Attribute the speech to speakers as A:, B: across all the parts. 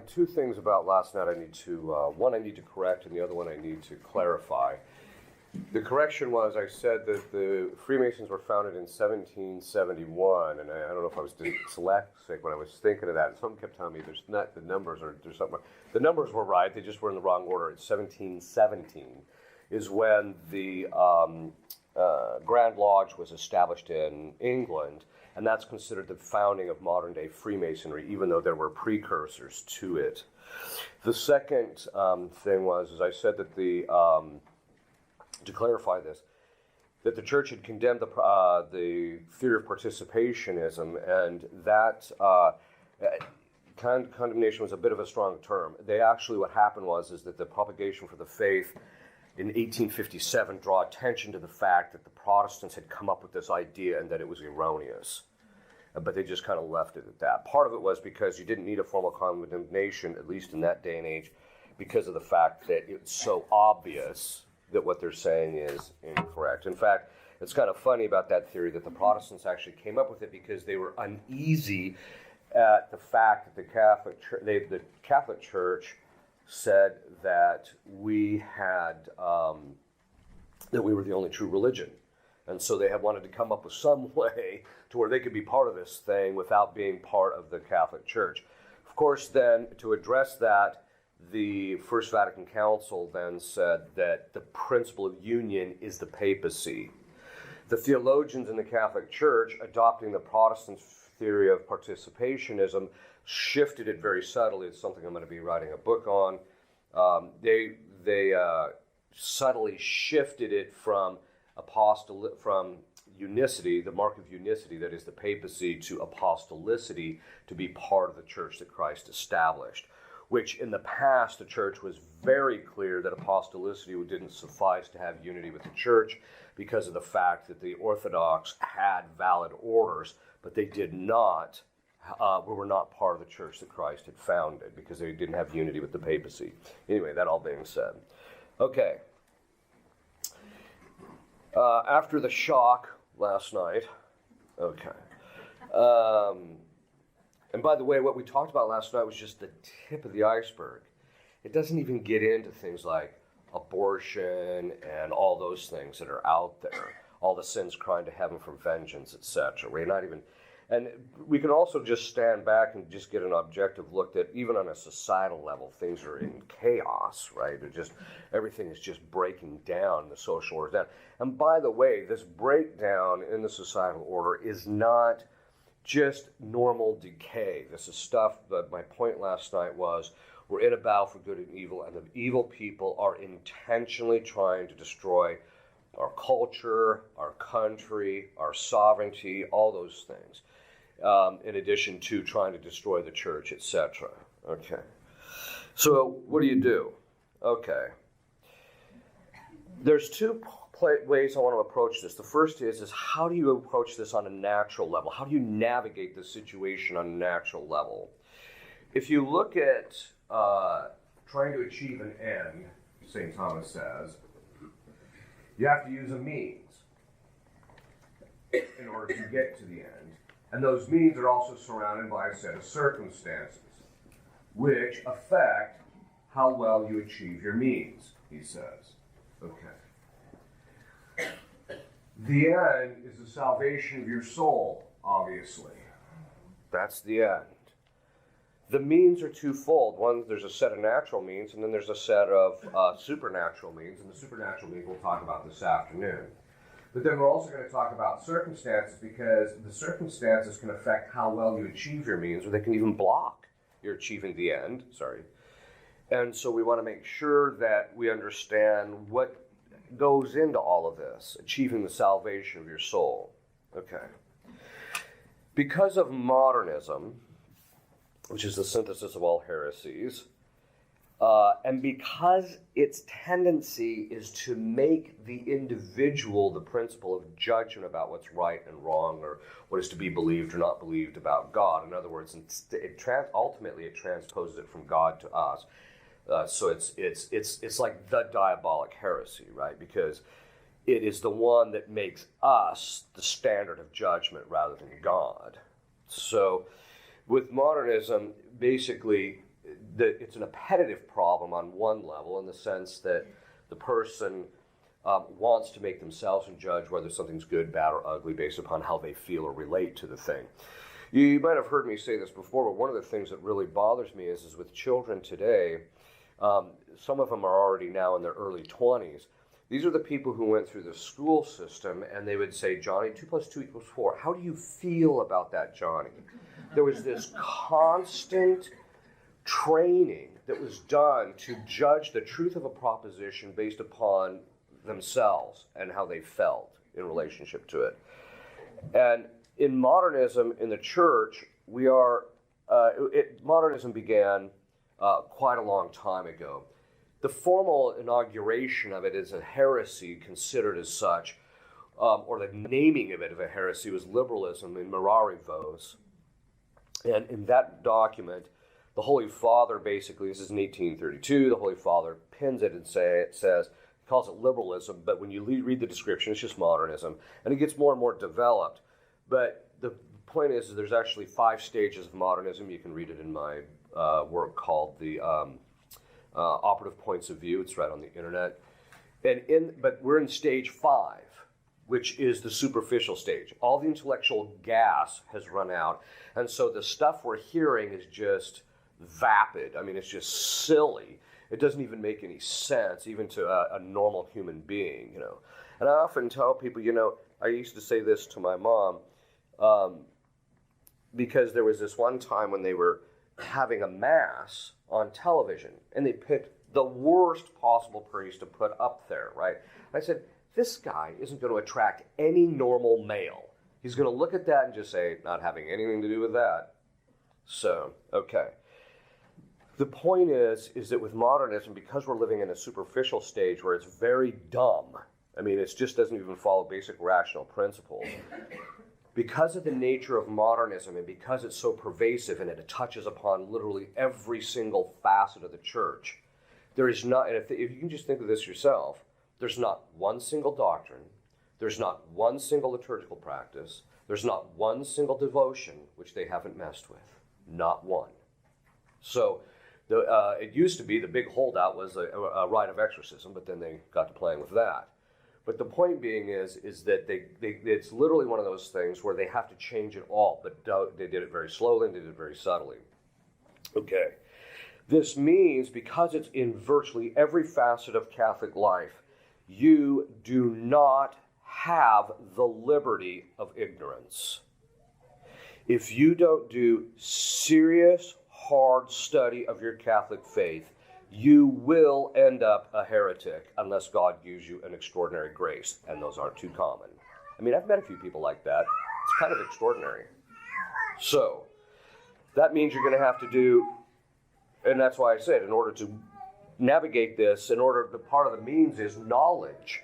A: Two things about last night I need to, one I need to correct and the other one I need to clarify. The correction was I said that the Freemasons were founded in 1771, and I don't know if I was dyslexic when I was thinking of that. And someone kept telling me there's not the numbers or there's something. The numbers were right; they just were in the wrong order. It's 1717 is when the Grand Lodge was established in England, and that's considered the founding of modern-day Freemasonry, even though there were precursors to it. The second thing was, as I said, that to clarify this, that the church had condemned the theory of participationism, and that condemnation was a bit of a strong term. They actually, what happened was that the Propagation for the Faith in 1857 draw attention to the fact that the Protestants had come up with this idea and that it was erroneous. But they just kind of left it at that. Part of it was because you didn't need a formal condemnation, at least in that day and age, because of the fact that it's so obvious that what they're saying is incorrect. In fact, it's kind of funny about that theory that the Protestants actually came up with it because they were uneasy at the fact that the Catholic Church said that we had that we were the only true religion, and so they had wanted to come up with some way to where they could be part of this thing without being part of the Catholic Church. Of course, then to address that, the First Vatican Council then said that the principle of union is the papacy. The theologians in the Catholic Church, adopting the Protestant theory of participationism, shifted it very subtly. It's something I'm going to be writing a book on. They subtly shifted it from unicity, the mark of unicity, that is the papacy, to apostolicity, to be part of the church that Christ established. Which in the past, the church was very clear that apostolicity didn't suffice to have unity with the church because of the fact that the Orthodox had valid orders, but they did not, were not part of the church that Christ had founded because they didn't have unity with the papacy. Anyway, that all being said. Okay. After the shock last night, and by the way, what we talked about last night was just the tip of the iceberg. It doesn't even get into things like abortion and all those things that are out there, all the sins crying to heaven for vengeance, etc. We're not even, and we can also just stand back and just get an objective look that even on a societal level, things are in chaos, right? Everything is just breaking down, the social order down. And by the way, this breakdown in the societal order is not just normal decay. This is stuff that my point last night was we're in a battle for good and evil, and the evil people are intentionally trying to destroy our culture, our country, our sovereignty, all those things, in addition to trying to destroy the church, etc. Okay. So what do? Okay. There's two ways I want to approach this. The first is how do you approach this on a natural level? How do you navigate the situation on a natural level? If you look at trying to achieve an end, St. Thomas says, you have to use a means in order to get to the end. And those means are also surrounded by a set of circumstances, which affect how well you achieve your means, he says. Okay. The end is the salvation of your soul, obviously. That's the end. The means are twofold. One, there's a set of natural means, and then there's a set of supernatural means, and the supernatural means we'll talk about this afternoon. But then we're also going to talk about circumstances, because the circumstances can affect how well you achieve your means, or they can even block your achieving the end. And so we want to make sure that we understand what goes into all of this, achieving the salvation of your soul. Okay. Because of modernism, which is the synthesis of all heresies, and because its tendency is to make the individual the principle of judgment about what's right and wrong, or what is to be believed or not believed about God. In other words, ultimately it transposes it from God to us. So it's like the diabolic heresy, right? Because it is the one that makes us the standard of judgment rather than God. So with modernism, basically it's an appetitive problem on one level, in the sense that the person wants to make themselves and judge whether something's good, bad, or ugly based upon how they feel or relate to the thing. You might have heard me say this before, but one of the things that really bothers me is with children today, some of them are already now in their early 20s. These are the people who went through the school system, and they would say, Johnny, 2 + 2 = 4. How do you feel about that, Johnny? There was this constant training that was done to judge the truth of a proposition based upon themselves and how they felt in relationship to it. And in modernism, in the church, modernism began quite a long time ago. The formal inauguration of it as a heresy, considered as such, or the naming of it as a heresy, was liberalism in Mirari Vos. And in that document, the Holy Father basically, this is in 1832, the Holy Father pins it and says, he calls it liberalism, but when you read the description, it's just modernism. And it gets more and more developed. But the point is there's actually 5 stages of modernism. You can read it in my work called the Operative Points of View. It's right on the internet. But we're in stage 5, which is the superficial stage. All the intellectual gas has run out. And so the stuff we're hearing is just vapid. I mean, it's just silly. It doesn't even make any sense, even to a normal human being, you know. And I often tell people, you know, I used to say this to my mom, because there was this one time when they were having a mass on television, and they picked the worst possible priest to put up there, right? I said, this guy isn't going to attract any normal male. He's going to look at that and just say, not having anything to do with that. So, okay. The point is that with modernism, because we're living in a superficial stage where it's very dumb, I mean, it just doesn't even follow basic rational principles. Because of the nature of modernism and because it's so pervasive and it touches upon literally every single facet of the church, there is not, and if you can just think of this yourself, there's not one single doctrine, there's not one single liturgical practice, there's not one single devotion which they haven't messed with. Not one. So it used to be the big holdout was a rite of exorcism, but then they got to playing with that. But the point being is that it's literally one of those things where they have to change it all, but they did it very slowly and they did it very subtly. Okay. This means, because it's in virtually every facet of Catholic life, you do not have the liberty of ignorance. If you don't do serious, hard study of your Catholic faith, you will end up a heretic unless God gives you an extraordinary grace, and those aren't too common. I mean, I've met a few people like that. It's kind of extraordinary. So, that means you're going to have to do, and that's why I said, in order to navigate this, the part of the means is knowledge.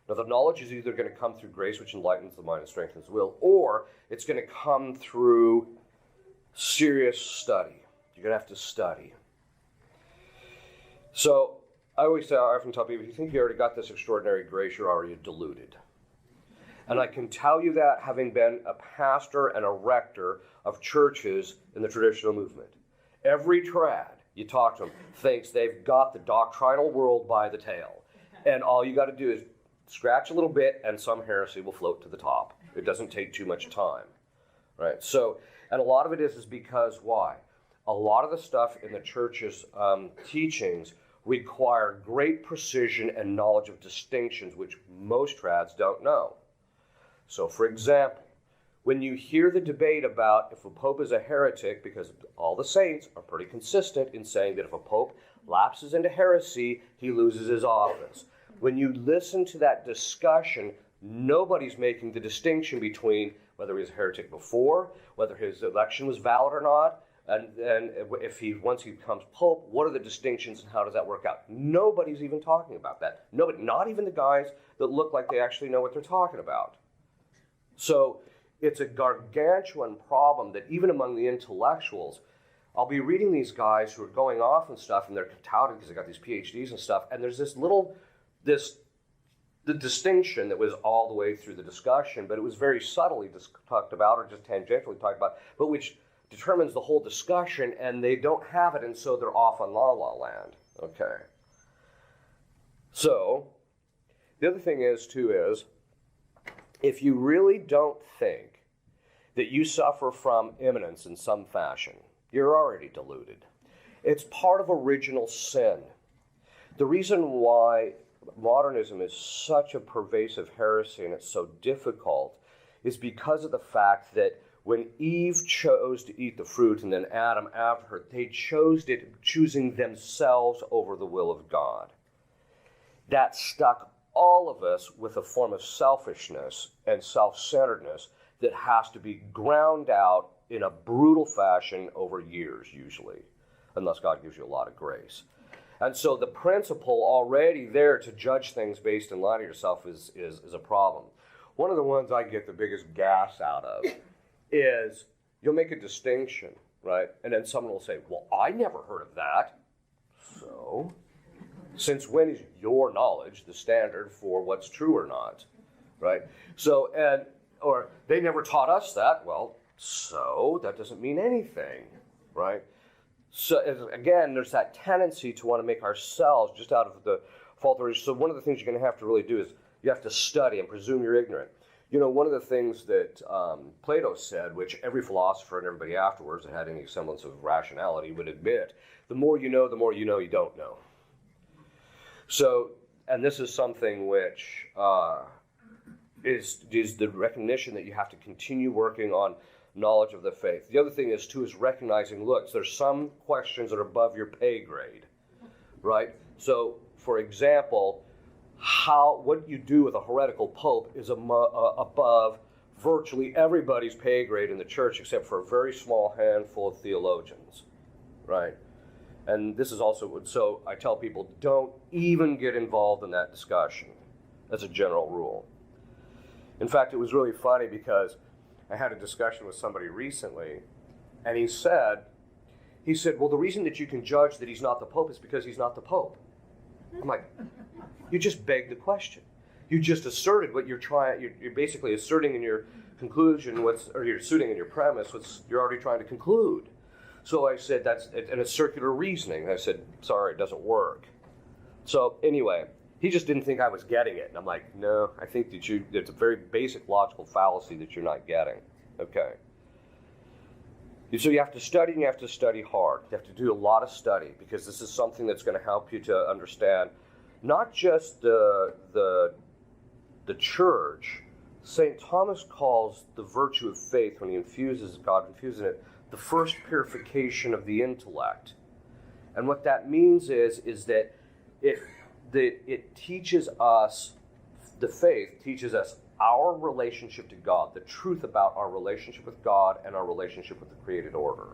A: Now, the knowledge is either going to come through grace, which enlightens the mind and strengthens the will, or it's going to come through serious study. You're going to have to study. So, I often tell people, if you think you already got this extraordinary grace, you're already deluded. And I can tell you that having been a pastor and a rector of churches in the traditional movement. Every trad, you talk to them, thinks they've got the doctrinal world by the tail. And all you got to do is scratch a little bit and some heresy will float to the top. It doesn't take too much time. Right? So, and a lot of it is because why? A lot of the stuff in the church's teachings require great precision and knowledge of distinctions, which most trads don't know. So, for example, when you hear the debate about if a pope is a heretic, because all the saints are pretty consistent in saying that if a pope lapses into heresy, he loses his office. When you listen to that discussion, nobody's making the distinction between whether he was a heretic before, whether his election was valid or not, and if once he becomes pope, what are the distinctions and how does that work out? Nobody's even talking about that. Nobody, not even the guys that look like they actually know what they're talking about. So it's a gargantuan problem that even among the intellectuals, I'll be reading these guys who are going off and stuff, and they're touted because they got these PhDs and stuff, and there's the distinction that was all the way through the discussion, but it was very subtly talked about or just tangentially talked about, but which determines the whole discussion, and they don't have it, and so they're off on la-la land. Okay. So, the other thing is, if you really don't think that you suffer from imminence in some fashion, you're already deluded. It's part of original sin. The reason why modernism is such a pervasive heresy and it's so difficult is because of the fact that when Eve chose to eat the fruit and then Adam after her, they chose it, choosing themselves over the will of God. That stuck all of us with a form of selfishness and self-centeredness that has to be ground out in a brutal fashion over years, usually, unless God gives you a lot of grace. And so the principle already there to judge things based in light of yourself is a problem. One of the ones I get the biggest gas out of is you'll make a distinction, right? And then someone will say, well, I never heard of that. So, since when is your knowledge the standard for what's true or not, right? So, or they never taught us that. Well, so that doesn't mean anything, right? So again, there's that tendency to want to make ourselves just out of the fault. So one of the things you're going to have to really do is you have to study and presume you're ignorant. You know, one of the things that Plato said, which every philosopher and everybody afterwards that had any semblance of rationality would admit, the more you know you don't know. So, and this is something which is the recognition that you have to continue working on knowledge of the faith. The other thing is, too, is recognizing, look, there's some questions that are above your pay grade, right? So, for example, what you do with a heretical pope is above virtually everybody's pay grade in the church except for a very small handful of theologians, right? And this is also, so I tell people, don't even get involved in that discussion as a general rule. In fact, it was really funny because I had a discussion with somebody recently, and he said, well, the reason that you can judge that he's not the Pope is because he's not the Pope. I'm like, you just begged the question. You just asserted what you're trying, you're basically asserting in your conclusion, or you're asserting in your premise what you're already trying to conclude. So I said, and it's circular reasoning. I said, sorry, it doesn't work. So anyway, he just didn't think I was getting it. And I'm like, no, I think that it's a very basic logical fallacy that you're not getting. Okay. So you have to study, and you have to study hard. You have to do a lot of study, because this is something that's going to help you to understand not just the church. St. Thomas calls the virtue of faith, when he infuses God, infusing it, the first purification of the intellect. And what that means is that it teaches us, the faith teaches us our relationship to God, the truth about our relationship with God and our relationship with the created order.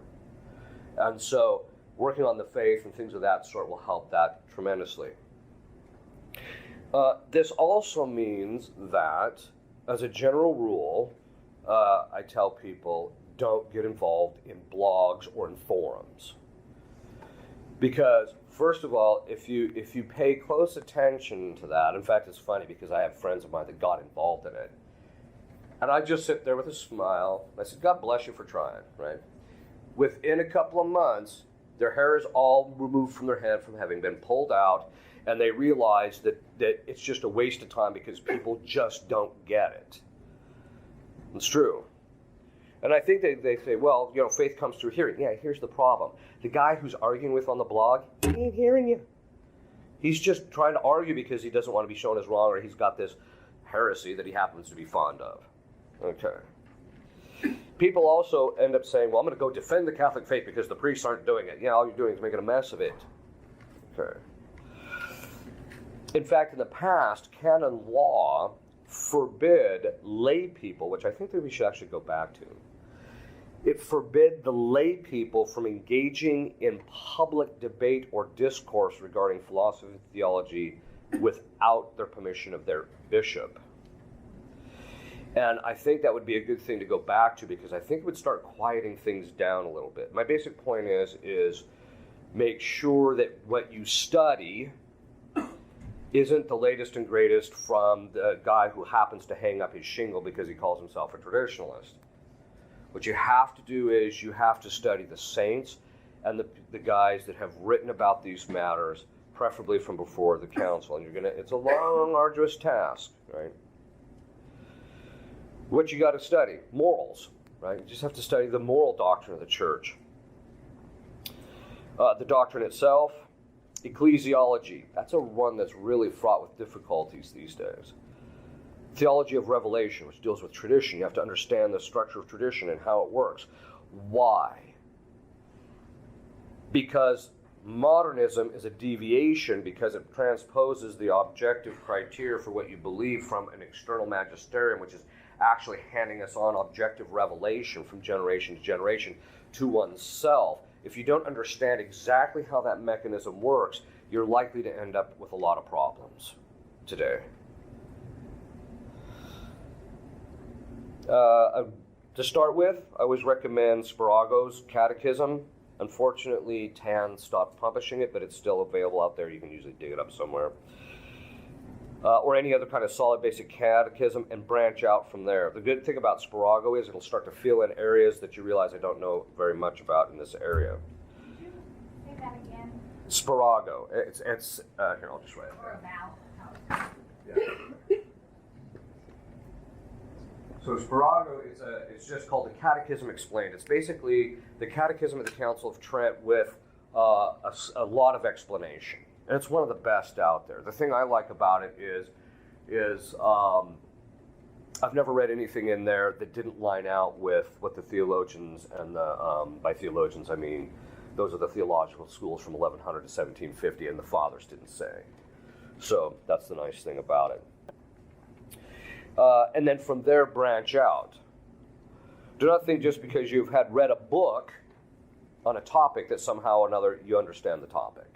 A: And so working on the faith and things of that sort will help that tremendously. This also means that, as a general rule, I tell people, don't get involved in blogs or in forums. Because, first of all, if you pay close attention to that, in fact, it's funny because I have friends of mine that got involved in it, and I just sit there with a smile. I said, God bless you for trying, right? Within a couple of months, their hair is all removed from their head from having been pulled out, and they realize that it's just a waste of time because people just don't get it. It's true. And I think they say, well, faith comes through hearing. Yeah, here's the problem. The guy who's arguing with on the blog, he ain't hearing you. He's just trying to argue because he doesn't want to be shown as wrong, or he's got this heresy that he happens to be fond of. Okay. People also end up saying, well, I'm going to go defend the Catholic faith because the priests aren't doing it. Yeah, all you're doing is making a mess of it. Okay. In fact, in the past, canon law forbid lay people, which I think that we should actually go back to. It forbid the lay people from engaging in public debate or discourse regarding philosophy and theology without their permission of their bishop. And I think that would be a good thing to go back to, because I think it would start quieting things down a little bit. My basic point is make sure that what you study isn't the latest and greatest from the guy who happens to hang up his shingle because he calls himself a traditionalist. What you have to do is you have to study the saints and the guys that have written about these matters, preferably from before the council. And it's a long, arduous task, right? What you got to study? Morals, right? You just have to study the moral doctrine of the church. The doctrine itself, ecclesiology. That's a one that's really fraught with difficulties these days. Theology of revelation, which deals with tradition. You have to understand the structure of tradition and how it works. Why? Because modernism is a deviation because it transposes the objective criteria for what you believe from an external magisterium, which is actually handing us on objective revelation from generation to generation to oneself. If you don't understand exactly how that mechanism works, you're likely to end up with a lot of problems today. To start with, I always recommend Spirago's Catechism. Unfortunately, TAN stopped publishing it, but it's still available out there. You can usually dig it up somewhere. Or any other kind of solid basic catechism, and branch out from there. The good thing about Spirago is it'll start to fill in areas that you realize I don't know very much about in this area.
B: Could you say that again?
A: Spirago. It's here, I'll just write it
B: Or
A: down.
B: about.
A: Yeah. So Spirago, it's just called the Catechism Explained. It's basically the Catechism of the Council of Trent with a lot of explanation. And it's one of the best out there. The thing I like about it is I've never read anything in there that didn't line out with what the theologians and by theologians I mean those are the theological schools from 1100 to 1750 and the fathers didn't say. So that's the nice thing about it. And then from there branch out. Do not think just because you've had read a book on a topic that somehow or another you understand the topic.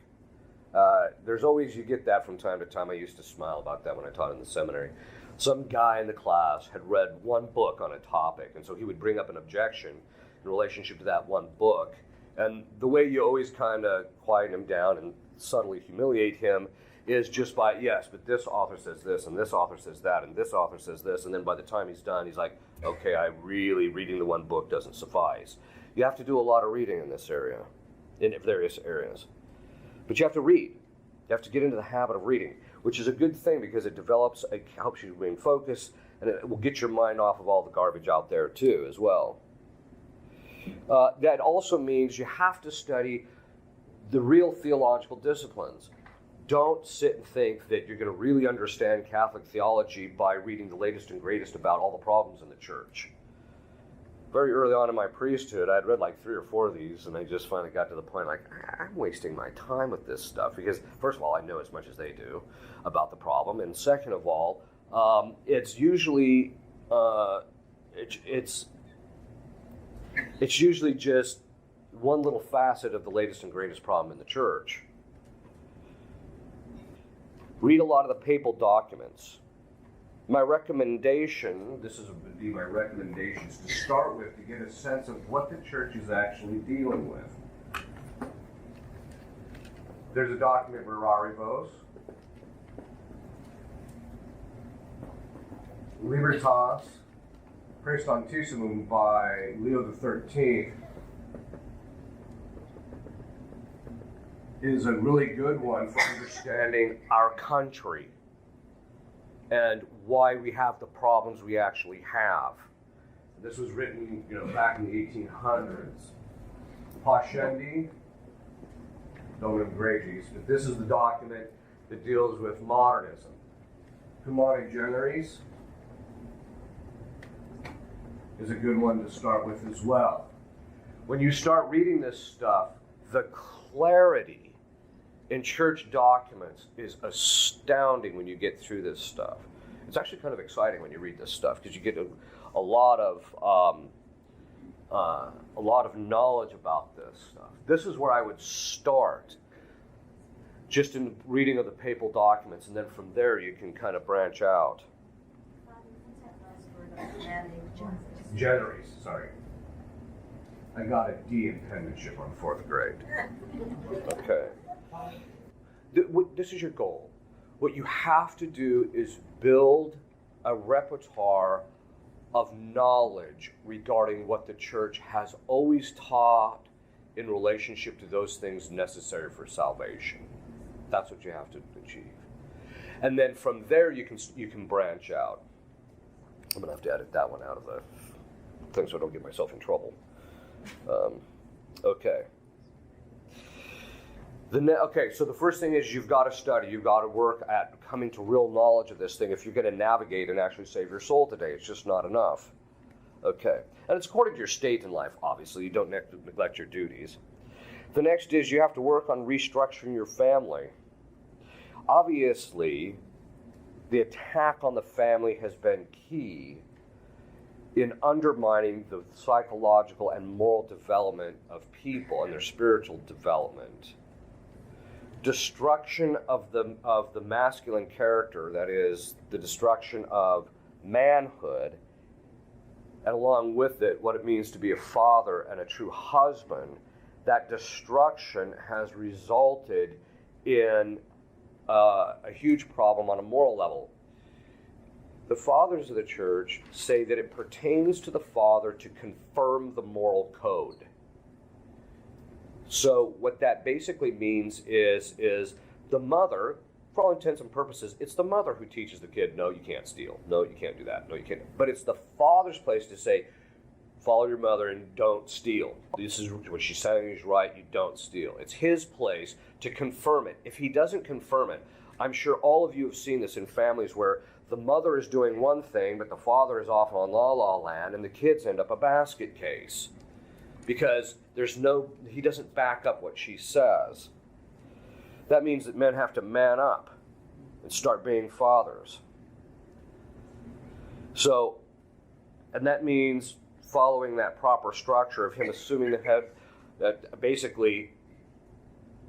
A: There's always, you get that from time to time. I used to smile about that when I taught in the seminary. Some guy in the class had read one book on a topic, and so he would bring up an objection in relationship to that one book. And the way you always kind of quiet him down and subtly humiliate him is just by, yes, but this author says this, and this author says that, and this author says this, and then by the time he's done, he's like, okay, reading the one book doesn't suffice. You have to do a lot of reading in this area, in various areas. But you have to read. You have to get into the habit of reading, which is a good thing because it helps you remain focused, and it will get your mind off of all the garbage out there too, as well. That also means you have to study the real theological disciplines. Don't sit and think that you're going to really understand Catholic theology by reading the latest and greatest about all the problems in the church. Very early on in my priesthood, I'd read like 3 or 4 of these, and I just finally got to the point like, I'm wasting my time with this stuff because, first of all, I know as much as they do about the problem, and second of all, it's usually it's usually just one little facet of the latest and greatest problem in the church. Read a lot of the papal documents. My recommendation, this would be my recommendations to start with to get a sense of what the church is actually dealing with. There's a document, Raribos, Libertas, Praestantissimum by Leo XIII, is a really good one for understanding our country and why we have the problems we actually have. This was written, back in the 1800s. Pascendi, Dominum Gregis, but this is the document that deals with modernism. Humani Generis is a good one to start with as well. When you start reading this stuff, the clarity in church documents is astounding when you get through this stuff. It's actually kind of exciting when you read this stuff because you get a lot of knowledge about this stuff. This is where I would start, just in reading of the papal documents, and then from there you can kind of branch out. Generis, sorry. I got a D in penmanship on 4th grade. Okay. This is your goal. What you have to do is build a repertoire of knowledge regarding what the church has always taught in relationship to those things necessary for salvation. That's what you have to achieve. And then from there you can branch out. I'm going to have to edit that one out of the thing so I don't get myself in trouble. Okay. So the first thing is you've got to study. You've got to work at coming to real knowledge of this thing if you're going to navigate and actually save your soul today. It's just not enough. Okay. And it's according to your state in life, obviously. You don't neglect your duties. The next is you have to work on restructuring your family. Obviously, the attack on the family has been key in undermining the psychological and moral development of people and their spiritual development. Destruction of the masculine character, that is, the destruction of manhood, and along with it, what it means to be a father and a true husband, that destruction has resulted in a huge problem on a moral level. The fathers of the church say that it pertains to the father to confirm the moral code. So what that basically means is the mother, for all intents and purposes, it's the mother who teaches the kid, no, you can't steal. No, you can't do that. No, you can't. But it's the father's place to say, follow your mother and don't steal. This is what she's saying is right, you don't steal. It's his place to confirm it. If he doesn't confirm it, I'm sure all of you have seen this in families where the mother is doing one thing, but the father is off on la-la land, and the kids end up a basket case. Because he doesn't back up what she says. That means that men have to man up and start being fathers. So, and that means following that proper structure of him assuming the head, that basically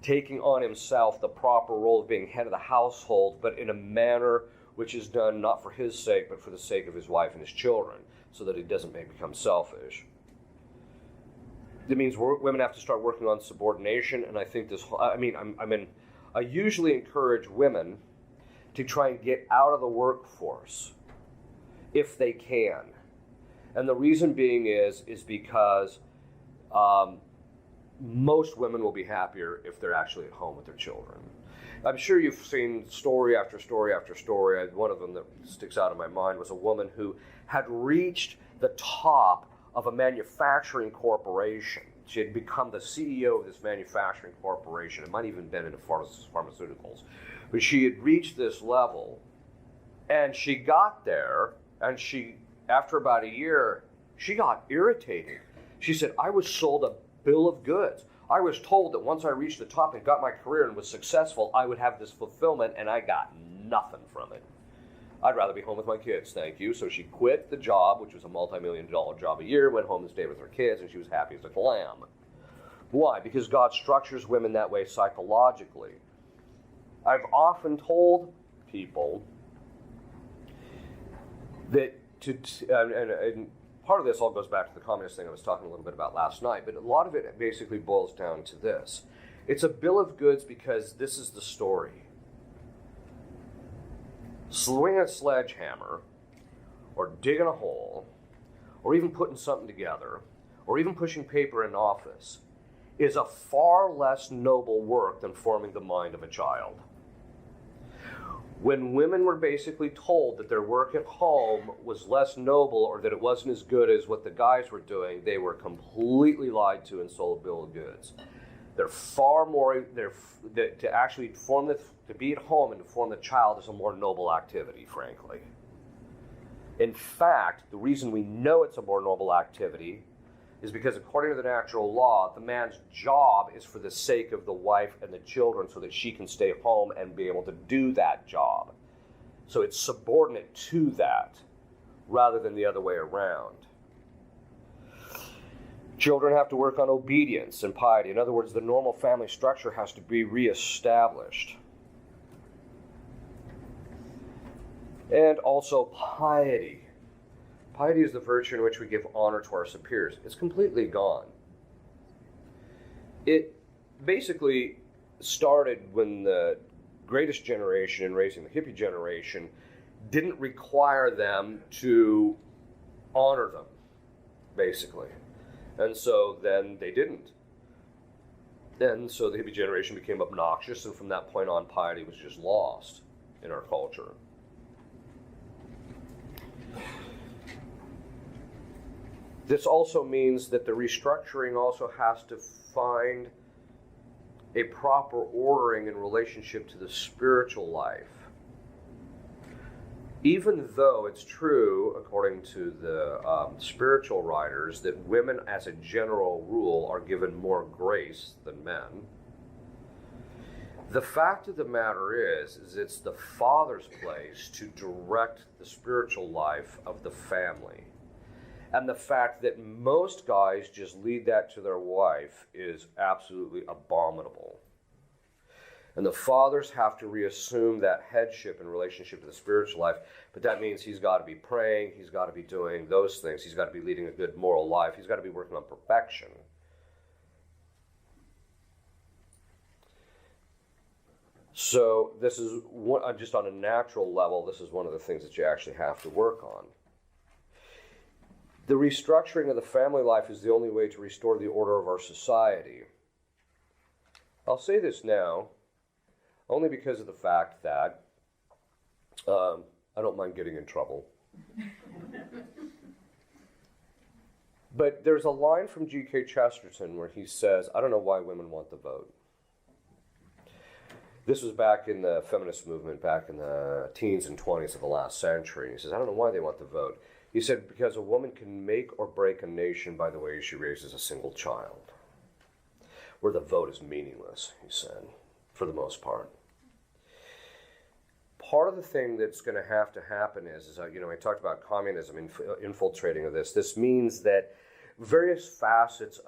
A: taking on himself the proper role of being head of the household, but in a manner which is done not for his sake, but for the sake of his wife and his children, so that he doesn't become selfish. It means women have to start working on subordination, and I think I usually encourage women to try and get out of the workforce if they can. And the reason being is because most women will be happier if they're actually at home with their children. I'm sure you've seen story after story after story. One of them that sticks out in my mind was a woman who had reached the top of a manufacturing corporation. She had become the CEO of this manufacturing corporation. It might even have been into pharmaceuticals. But she had reached this level, and she got there, and after about a year, she got irritated. She said, I was sold a bill of goods. I was told that once I reached the top and got my career and was successful, I would have this fulfillment, and I got nothing from it. I'd rather be home with my kids, thank you. So she quit the job, which was a multi-million-dollar job a year, went home and stayed with her kids, and she was happy as a clam. Why? Because God structures women that way psychologically. I've often told people that and part of this all goes back to the communist thing I was talking a little bit about last night, but a lot of it basically boils down to this. It's a bill of goods because this is the story. Swinging a sledgehammer, or digging a hole, or even putting something together, or even pushing paper in an office, is a far less noble work than forming the mind of a child. When women were basically told that their work at home was less noble or that it wasn't as good as what the guys were doing, they were completely lied to and sold a bill of goods. They're far more, to actually to be at home and to form the child is a more noble activity, frankly. In fact, the reason we know it's a more noble activity is because according to the natural law, the man's job is for the sake of the wife and the children so that she can stay home and be able to do that job. So it's subordinate to that rather than the other way around. Children have to work on obedience and piety. In other words, the normal family structure has to be reestablished. And also piety. Piety is the virtue in which we give honor to our superiors. It's completely gone. It basically started when the greatest generation in raising the hippie generation didn't require them to honor them, basically. And so then they didn't. And so the hippie generation became obnoxious, and from that point on, piety was just lost in our culture. This also means that the restructuring also has to find a proper ordering in relationship to the spiritual life. Even though it's true, according to the spiritual writers, that women as a general rule are given more grace than men, the fact of the matter is it's the father's place to direct the spiritual life of the family. And the fact that most guys just lead that to their wife is absolutely abominable. And the fathers have to reassume that headship in relationship to the spiritual life, but that means he's got to be praying, he's got to be doing those things, he's got to be leading a good moral life, he's got to be working on perfection. So this is, just on a natural level, this is one of the things that you actually have to work on. The restructuring of the family life is the only way to restore the order of our society. I'll say this now, only because of the fact that I don't mind getting in trouble. But there's a line from G.K. Chesterton where he says, I don't know why women want the vote. This was back in the feminist movement, back in the teens and 20s of the last century. He says, I don't know why they want the vote. He said, because a woman can make or break a nation by the way she raises a single child. Where the vote is meaningless, he said, for the most part. Part of the thing that's going to have to happen is I talked about communism infiltrating of this. This means that various facets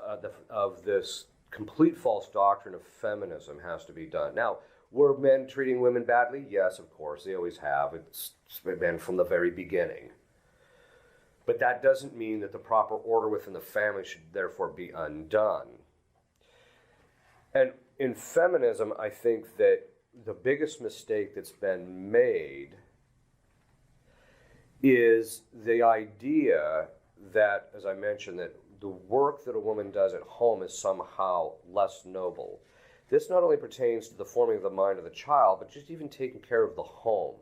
A: of this complete false doctrine of feminism has to be done. Now, were men treating women badly? Yes, of course, they always have. It's been from the very beginning. But that doesn't mean that the proper order within the family should therefore be undone. And in feminism, I think that the biggest mistake that's been made is the idea that, as I mentioned, that the work that a woman does at home is somehow less noble. This not only pertains to the forming of the mind of the child, but just even taking care of the home,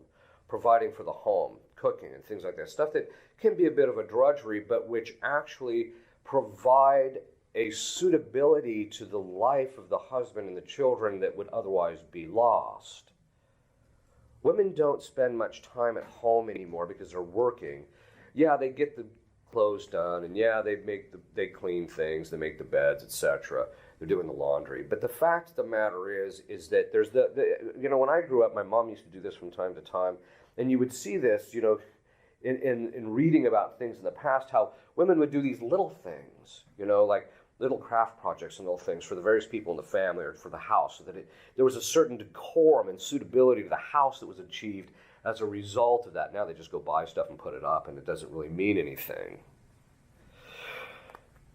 A: providing for the home, cooking and things like that. Stuff that can be a bit of a drudgery, but which actually provide a suitability to the life of the husband and the children that would otherwise be lost. Women don't spend much time at home anymore because they're working. Yeah, they get the clothes done, and yeah, they clean things, they make the beds, etc. They're doing the laundry. But the fact of the matter is that there's when I grew up, my mom used to do this from time to time, and you would see this, in reading about things in the past, how women would do these little things, like little craft projects and little things for the various people in the family or for the house, so that there was a certain decorum and suitability to the house that was achieved as a result of that. Now they just go buy stuff and put it up, and it doesn't really mean anything.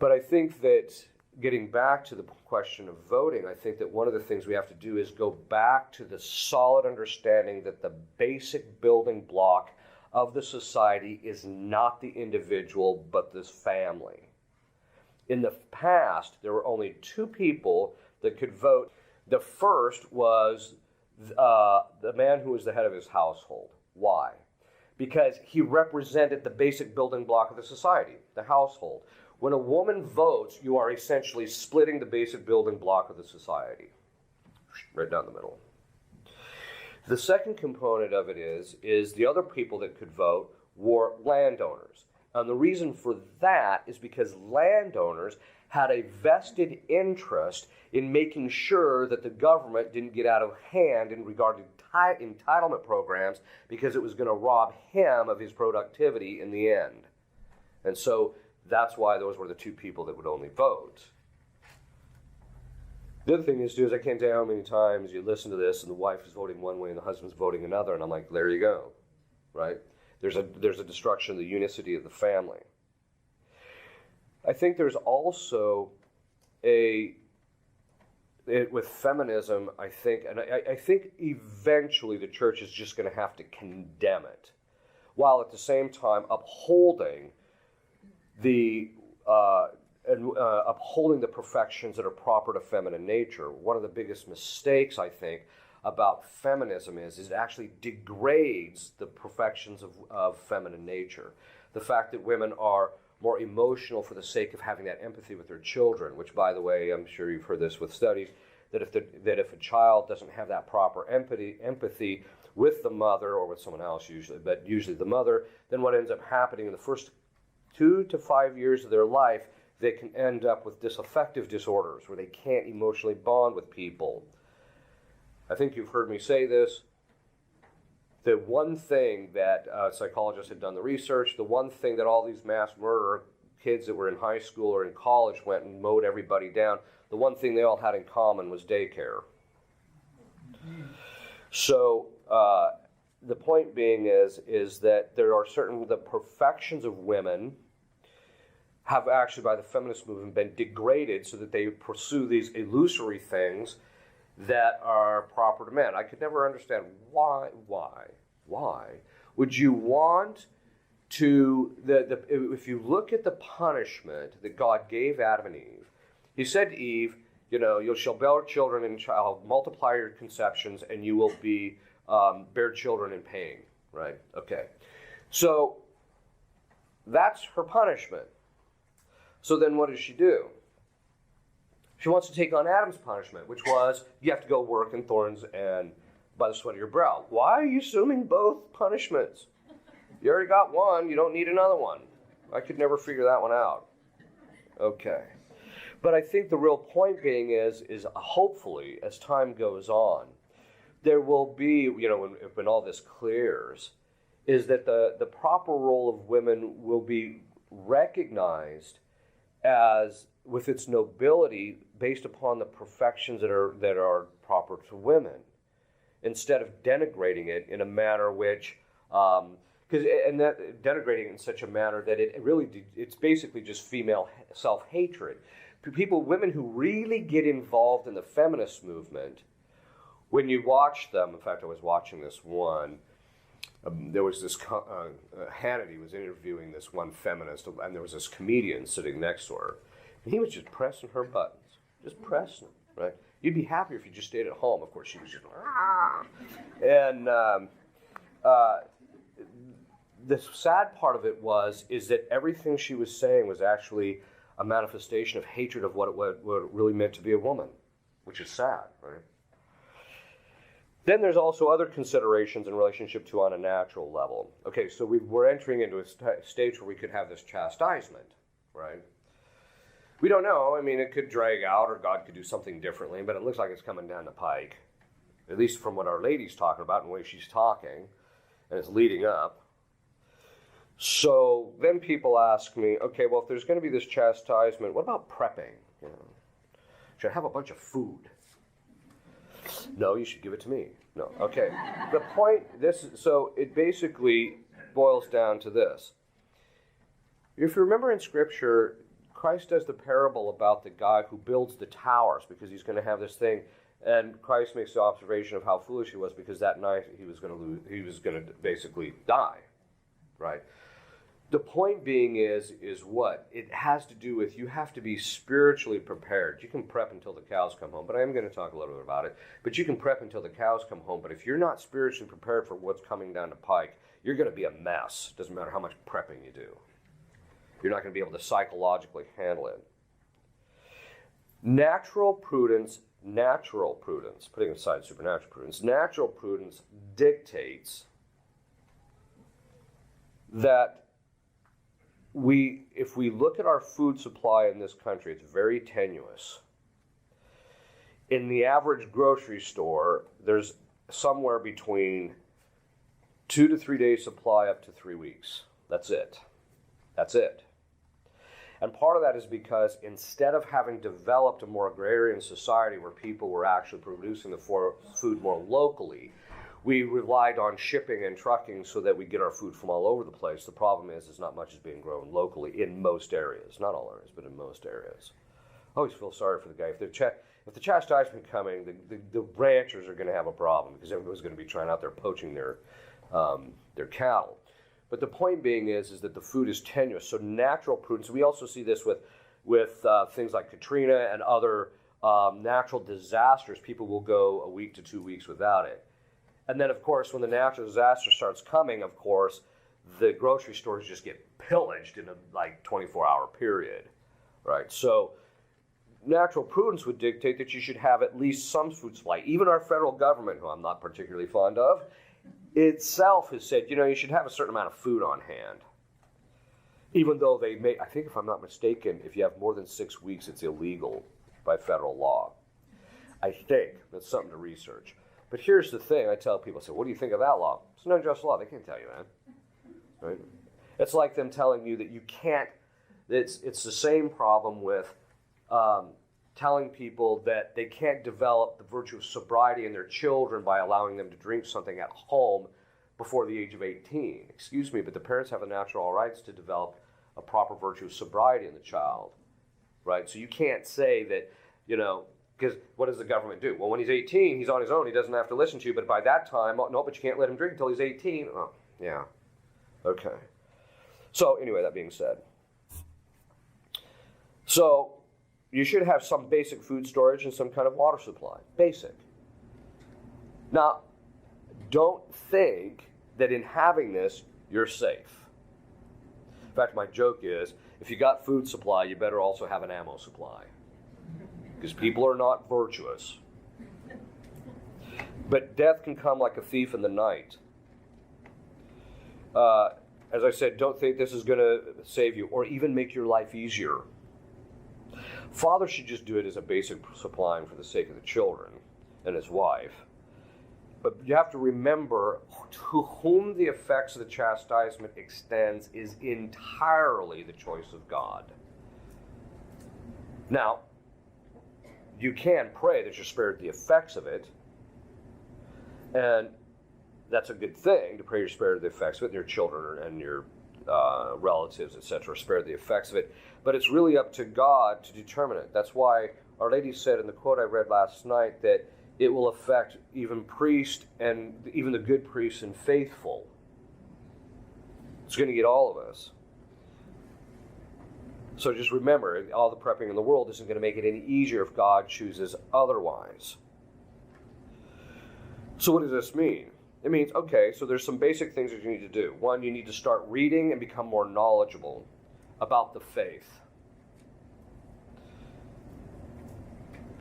A: But I think that getting back to the question of voting, I think that one of the things we have to do is go back to the solid understanding that the basic building block of the society is not the individual, but this family. In the past, there were only two people that could vote. The first was the man who was the head of his household. Why? Because he represented the basic building block of the society, the household. When a woman votes, you are essentially splitting the basic building block of the society, right down the middle. The second component of it is the other people that could vote were landowners. And the reason for that is because landowners had a vested interest in making sure that the government didn't get out of hand in regard to entitlement programs, because it was going to rob him of his productivity in the end. And so that's why those were the two people that would only vote. The other thing is, I can't tell you how many times you listen to this and the wife is voting one way and the husband's voting another, and I'm like, there you go, right? There's a destruction of the unicity of the family. I think there's also with feminism, I think eventually the church is just going to have to condemn it, while at the same time upholding upholding the perfections that are proper to feminine nature. One of the biggest mistakes, I think, about feminism is it actually degrades the perfections of feminine nature. The fact that women are more emotional for the sake of having that empathy with their children, which, by the way, I'm sure you've heard this with studies, that if a child doesn't have that proper empathy with the mother or with someone else usually, but usually the mother, then what ends up happening in the first 2 to 5 years of their life, they can end up with disaffective disorders where they can't emotionally bond with people. I think you've heard me say this. The one thing that psychologists had done the research, the one thing that all these mass murder kids that were in high school or in college went and mowed everybody down, the one thing they all had in common was daycare. So the point being is that there are the perfections of women have actually, by the feminist movement, been degraded so that they pursue these illusory things that are proper to men. I could never understand why would you want to, if you look at the punishment that God gave Adam and Eve, he said to Eve, you shall bear children and shall multiply your conceptions and you will be bear children in pain, right? Okay. So that's her punishment. So then what does she do? She wants to take on Adam's punishment, which was you have to go work in thorns and by the sweat of your brow. Why are you assuming both punishments? You already got one. You don't need another one. I could never figure that one out. Okay. But I think the real point being is hopefully as time goes on, there will be, when all this clears, is that the proper role of women will be recognized as with its nobility based upon the perfections that are proper to women, instead of denigrating it in a manner which, denigrating it in such a manner that it's basically just female self-hatred. Women who really get involved in the feminist movement, when you watch them, in fact, I was watching this one. There was this, Hannity was interviewing this one feminist, and there was this comedian sitting next to her, and he was just pressing her buttons, just pressing them, right? You'd be happier if you just stayed at home. Of course, she was just, and the sad part of it is that everything she was saying was actually a manifestation of hatred of what it really meant to be a woman, which is sad, right? Then there's also other considerations in relationship to on a natural level. Okay, so we're entering into a stage where we could have this chastisement, right? We don't know. I mean, it could drag out or God could do something differently, but it looks like it's coming down the pike, at least from what Our Lady's talking about and the way she's talking, and it's leading up. So then people ask me, okay, well, if there's going to be this chastisement, what about prepping? Should I have a bunch of food? No, you should give it to me. No, okay. The point, so it basically boils down to this. If you remember in Scripture, Christ does the parable about the guy who builds the towers because he's going to have this thing, and Christ makes the observation of how foolish he was because that night he was going to basically die, right? The point being is what? It has to do with you have to be spiritually prepared. You can prep until the cows come home, but I am going to talk a little bit about it. But you can prep until the cows come home, but if you're not spiritually prepared for what's coming down the pike, you're going to be a mess. Doesn't matter how much prepping you do. You're not going to be able to psychologically handle it. Natural prudence, putting aside supernatural prudence, natural prudence dictates that if we look at our food supply in this country, it's very tenuous. In the average grocery store, there's somewhere between 2 to 3 days supply up to 3 weeks. That's it. And part of that is because instead of having developed a more agrarian society where people were actually producing the food more locally, we relied on shipping and trucking so that we get our food from all over the place. The problem is not much is being grown locally in most areas. Not all areas, but in most areas. I always feel sorry for the guy. If the chastisement coming, the ranchers are going to have a problem because everybody's going to be trying out there poaching their cattle. But the point being is that the food is tenuous. So natural prudence, we also see this with things like Katrina and other natural disasters. People will go a week to 2 weeks without it. And then, of course, when the natural disaster starts coming, of course, the grocery stores just get pillaged in a 24-hour period, right? So natural prudence would dictate that you should have at least some food supply. Even our federal government, who I'm not particularly fond of, itself has said, you should have a certain amount of food on hand. Even though they may, I think if I'm not mistaken, if you have more than 6 weeks, it's illegal by federal law. I think that's something to research. But here's the thing, I tell people, I say, what do you think of that law? It's an unjust law, they can't tell you that. Right? It's like them telling you that you can't, it's the same problem with telling people that they can't develop the virtue of sobriety in their children by allowing them to drink something at home before the age of 18. Excuse me, but the parents have the natural rights to develop a proper virtue of sobriety in the child, right? So you can't say that, because what does the government do? Well, when he's 18, he's on his own, he doesn't have to listen to you, but by that time, no, but you can't let him drink until he's 18. Oh, yeah, okay. So anyway, that being said, so you should have some basic food storage and some kind of water supply. Basic. Now, don't think that in having this, you're safe. In fact, my joke is, if you got food supply, you better also have an ammo supply. Because people are not virtuous. But death can come like a thief in the night. As I said, don't think this is going to save you or even make your life easier. Father should just do it as a basic supplying for the sake of the children and his wife. But you have to remember, to whom the effects of the chastisement extends is entirely the choice of God. Now, you can pray that you're spared the effects of it, and that's a good thing, to pray you're spared the effects of it, and your children and your relatives, etc., spared the effects of it. But it's really up to God to determine it. That's why Our Lady said in the quote I read last night that it will affect even priests and even the good priests and faithful. It's going to get all of us. So just remember, all the prepping in the world isn't going to make it any easier if God chooses otherwise. So what does this mean? It means, okay, so there's some basic things that you need to do. One, you need to start reading and become more knowledgeable about the faith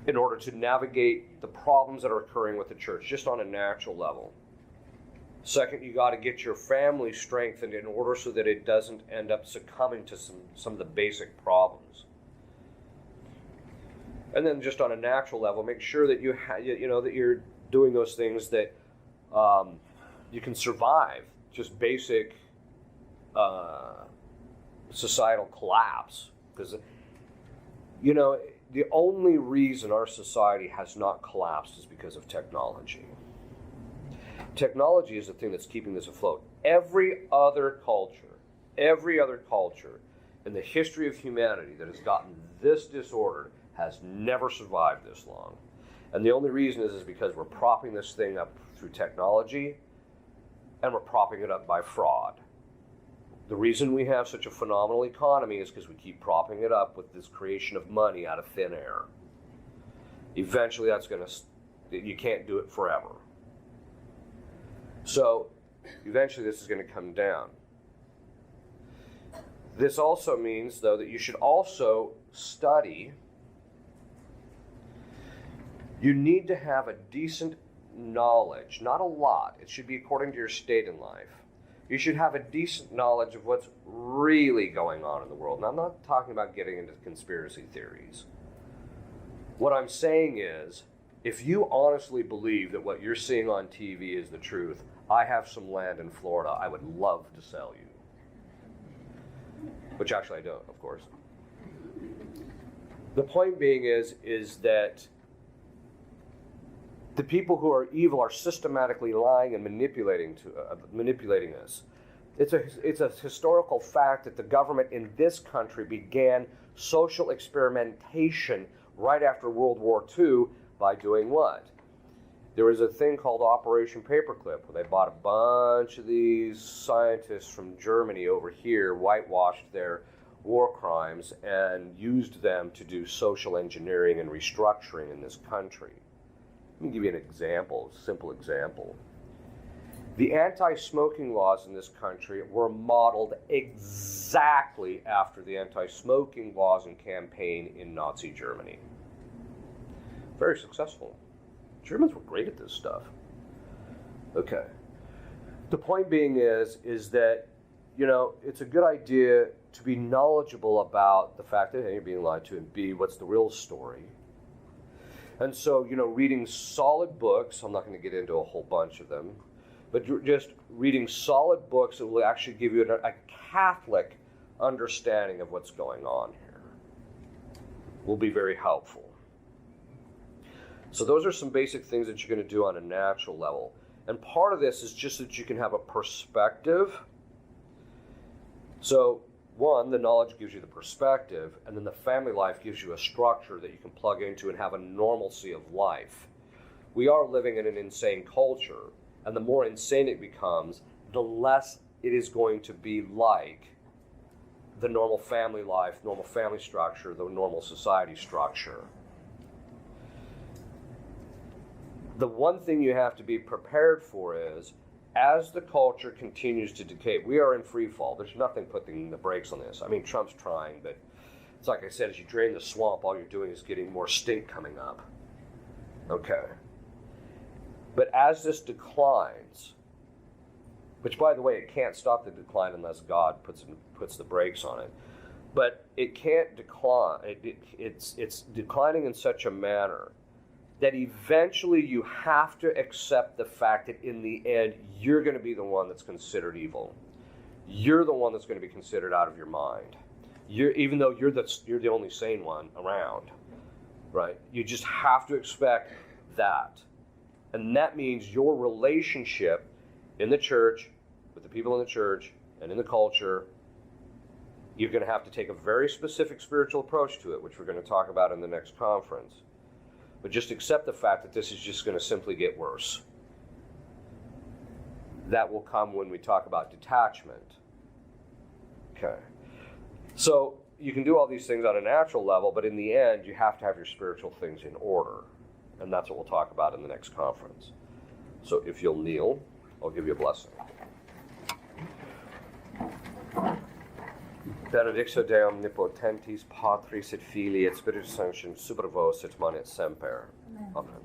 A: in order to navigate the problems that are occurring with the church, just on a natural level. Second, you got to get your family strengthened in order so that it doesn't end up succumbing to some of the basic problems. And then just on a natural level, make sure that that you're doing those things that you can survive just basic societal collapse. Because, the only reason our society has not collapsed is because of technology. Technology is the thing that's keeping this afloat. Every other culture in the history of humanity that has gotten this disordered has never survived this long. And the only reason is because we're propping this thing up through technology, and we're propping it up by fraud. The reason we have such a phenomenal economy is because we keep propping it up with this creation of money out of thin air. Eventually you can't do it forever. So eventually this is going to come down. This also means, though, that you should also study. You need to have a decent knowledge, not a lot. It should be according to your state in life. You should have a decent knowledge of what's really going on in the world. And I'm not talking about getting into conspiracy theories. What I'm saying is, if you honestly believe that what you're seeing on TV is the truth, I have some land in Florida I would love to sell you. Which actually I don't, of course. The point being is that the people who are evil are systematically lying and manipulating us. It's a historical fact that the government in this country began social experimentation right after World War II by doing what? There was a thing called Operation Paperclip, where they bought a bunch of these scientists from Germany over here, whitewashed their war crimes, and used them to do social engineering and restructuring in this country. Let me give you an example, a simple example. The anti-smoking laws in this country were modeled exactly after the anti-smoking laws and campaign in Nazi Germany. Very successful. Germans were great at this stuff. Okay. The point being is that, you know, it's a good idea to be knowledgeable about the fact that, hey, you're being lied to, and B, what's the real story. And so, you know, reading solid books, I'm not going to get into a whole bunch of them, but just reading solid books that will actually give you a Catholic understanding of what's going on here will be very helpful. So those are some basic things that you're going to do on a natural level. And part of this is just that you can have a perspective. So, one, the knowledge gives you the perspective, and then the family life gives you a structure that you can plug into and have a normalcy of life. We are living in an insane culture, and the more insane it becomes, the less it is going to be like the normal family life, normal family structure, the normal society structure. The one thing you have to be prepared for is, as the culture continues to decay, we are in free fall. There's nothing putting the brakes on this. I mean, Trump's trying, but it's like I said, as you drain the swamp, all you're doing is getting more stink coming up. Okay. But as this declines, which, by the way, it can't stop the decline unless God puts the brakes on it. But it can't decline. It's declining in such a manner that eventually you have to accept the fact that in the end, you're going to be the one that's considered evil. You're the one that's going to be considered out of your mind. Even though you're the only sane one around, right? You just have to expect that. And that means your relationship in the church, with the people in the church, and in the culture, you're going to have to take a very specific spiritual approach to it, which we're going to talk about in the next conference. But just accept the fact that this is just going to simply get worse. That will come when we talk about detachment. Okay. So you can do all these things on a natural level, but in the end, you have to have your spiritual things in order. And that's what we'll talk about in the next conference. So if you'll kneel, I'll give you a blessing. Benedictio Deum omnipotentis, Patris et Filii et Spiritus Sancti, super vos et manet semper. Amen.